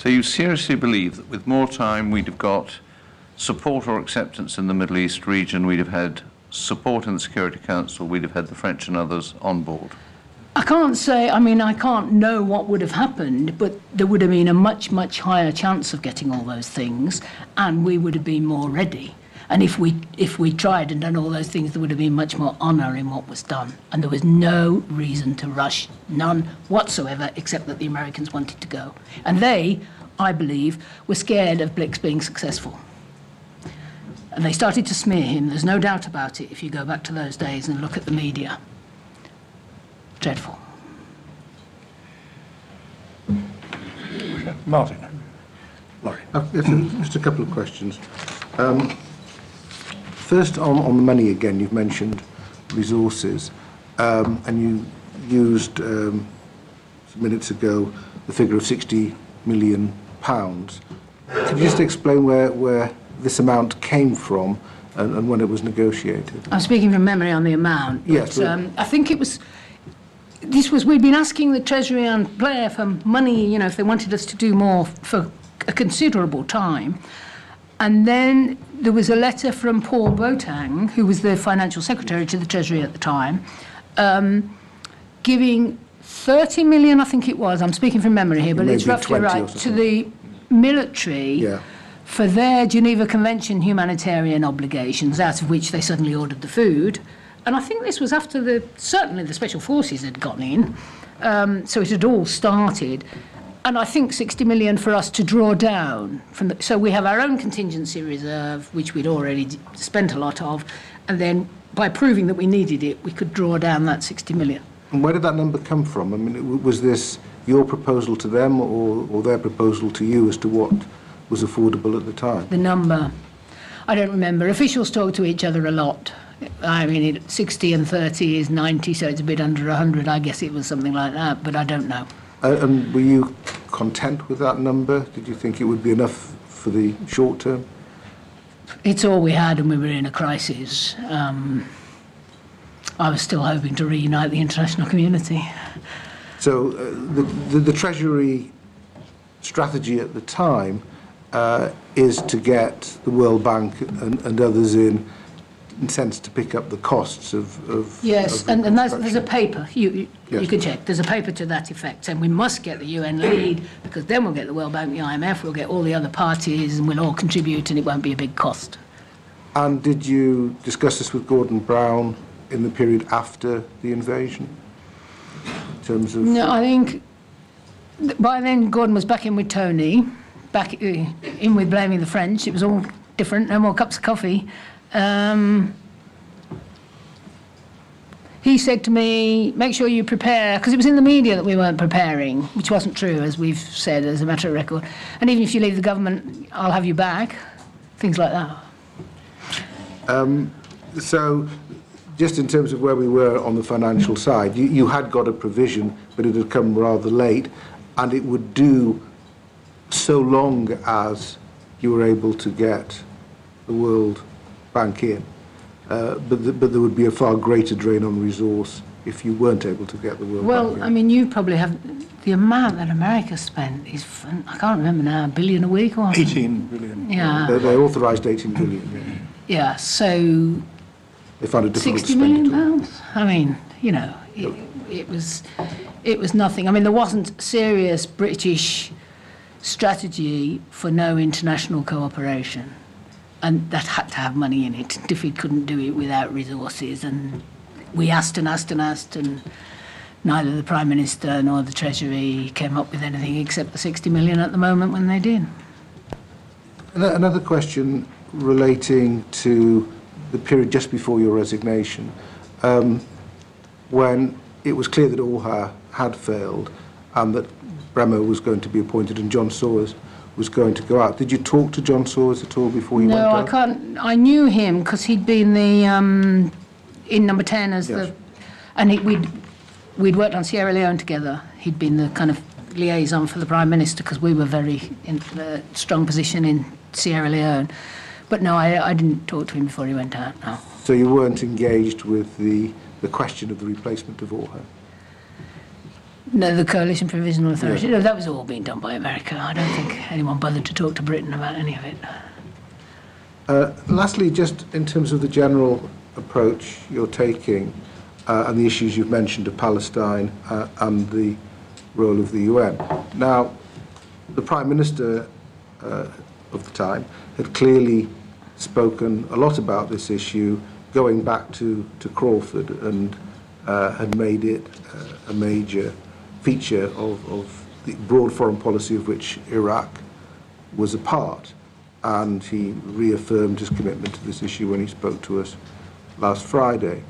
So you seriously believe that with more time we'd have got support or acceptance in the Middle East region, we'd have had support in the Security Council, we'd have had the French and others on board? I can't say, I mean, I can't know what would have happened, but there would have been a much, much higher chance of getting all those things, and we would have been more ready. And if we tried and done all those things, there would have been much more honour in what was done. And there was no reason to rush, none whatsoever, except that the Americans wanted to go. And they, I believe, were scared of Blix being successful. And they started to smear him. There's no doubt about it if you go back to those days and look at the media. Dreadful. Martin. Laurie. Just a couple of questions. First, on the money again, you've mentioned resources, and you used some minutes ago the figure of £60 million. Could you just explain where this amount came from and when it was negotiated? I'm speaking from memory on the amount. Yes. But, I think it was. We'd been asking the Treasury and Clare for money, you know, if they wanted us to do more for a considerable time. And then there was a letter from Paul Boateng, who was the Financial Secretary to the Treasury at the time, giving 30 million, I think it was, I'm speaking from memory here, but it's roughly right, to the military for their Geneva Convention humanitarian obligations, out of which they suddenly ordered the food. And I think this was after certainly the Special Forces had gone in, so it had all started. And I think 60 million for us to draw down from so we have our own contingency reserve, which we'd already spent a lot of, and then by proving that we needed it, we could draw down that 60 million. And where did that number come from? I mean, was this your proposal to them or their proposal to you as to what was affordable at the time? The number, I don't remember. Officials talk to each other a lot. I mean, 60 and 30 is 90, so it's a bit under 100. I guess it was something like that, but I don't know. And were you content with that number? Did you think it would be enough for the short term? It's all we had, and we were in a crisis. I was still hoping to reunite the international community. So the Treasury strategy at the time is to get the World Bank and others in sense to pick up the costs of yes, and there's a paper you Yes. can check. There's a paper to that effect, and we must get the UN lead, because then we'll get the World Bank, the IMF, we'll get all the other parties, and we'll all contribute, and it won't be a big cost. And did you discuss this with Gordon Brown in the period after the invasion? In terms of... No, I think by then Gordon was back in with Tony, back in with blaming the French. It was all different, no more cups of coffee. He said to me, make sure you prepare, because it was in the media that we weren't preparing, which wasn't true, as we've said, as a matter of record. And even if you leave the government, I'll have you back, things like that. So, just in terms of where we were on the financial side, you had got a provision, but it had come rather late, and it would do so long as you were able to get the World Bank in. But there would be a far greater drain on resource if you weren't able to get the World Bank in. Well, I mean, you probably have... The amount that America spent is, I can't remember now, $1 billion a week or... 18 billion. Yeah. They authorised 18 billion. Yeah, so... They found it difficult to £60 spend million? it all. I mean, you know, it was nothing. I mean, there wasn't serious British strategy for no international cooperation. And that had to have money in it. DFID couldn't do it without resources. And we asked and asked and asked, and neither the Prime Minister nor the Treasury came up with anything except the 60 million at the moment when they did. Another question relating to the period just before your resignation, when it was clear that ORHA had failed and that Bremer was going to be appointed and John Sawers was going to go out. Did you talk to John Sawers at all before you went out? No, I can't. I knew him because he'd been the in Number 10 as Yes. the, and we'd worked on Sierra Leone together. He'd been the kind of liaison for the Prime Minister because we were very in a strong position in Sierra Leone. But no, I didn't talk to him before he went out. No. So you weren't engaged with the question of the replacement of ORHA? No, the Coalition Provisional Authority. Yeah. No, that was all being done by America. I don't think anyone bothered to talk to Britain about any of it. Lastly, just in terms of the general approach you're taking and the issues you've mentioned of Palestine and the role of the UN. Now, the Prime Minister of the time had clearly spoken a lot about this issue, going back to Crawford, and had made it a major feature of the broad foreign policy of which Iraq was a part. And he reaffirmed his commitment to this issue when he spoke to us last Friday.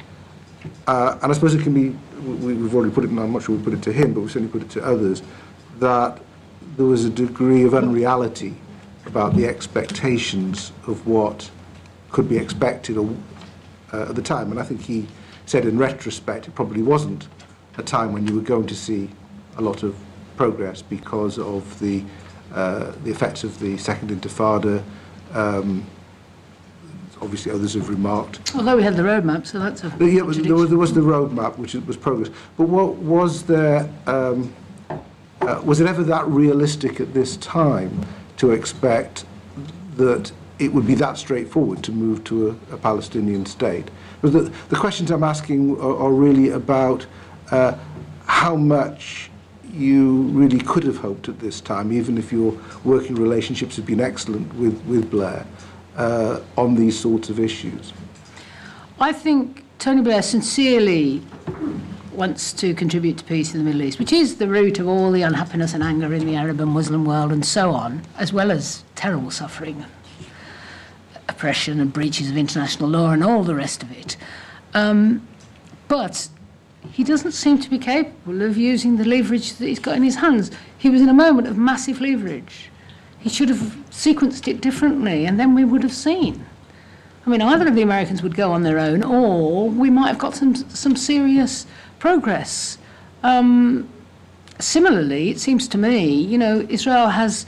And I suppose it can be, we've already put it, and I'm not sure we put it to him, but we certainly put it to others, that there was a degree of unreality about the expectations of what could be expected at the time. And I think he said in retrospect it probably wasn't a time when you were going to see a lot of progress because of the effects of the Second Intifada. Obviously, others have remarked. Although we had the roadmap, so that's a Yeah, but there was the roadmap, which was progress. But what was there? Was it ever that realistic at this time to expect that it would be that straightforward to move to a Palestinian state? Because the questions I'm asking are really about how much you really could have hoped at this time, even if your working relationships have been excellent with Blair, on these sorts of issues. I think Tony Blair sincerely wants to contribute to peace in the Middle East, which is the root of all the unhappiness and anger in the Arab and Muslim world and so on, as well as terrible suffering, oppression and breaches of international law and all the rest of it. But he doesn't seem to be capable of using the leverage that he's got in his hands. He was in a moment of massive leverage. He should have sequenced it differently, and then we would have seen. I mean, either of the Americans would go on their own, or we might have got some serious progress. Similarly, it seems to me, you know, Israel has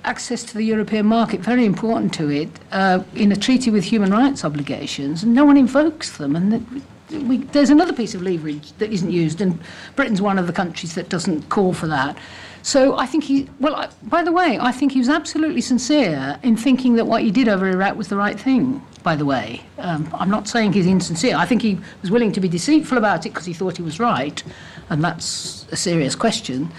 access to the European market, very important to it, in a treaty with human rights obligations, and no one invokes them. And there's another piece of leverage that isn't used, and Britain's one of the countries that doesn't call for that. So I think by the way, I think he was absolutely sincere in thinking that what he did over Iraq was the right thing, by the way. I'm not saying he's insincere. I think he was willing to be deceitful about it because he thought he was right, and that's a serious question.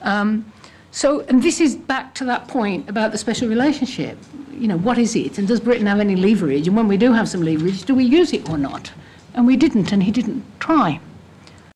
And this is back to that point about the special relationship. You know, what is it? And does Britain have any leverage? And when we do have some leverage, do we use it or not? And we didn't, and he didn't try.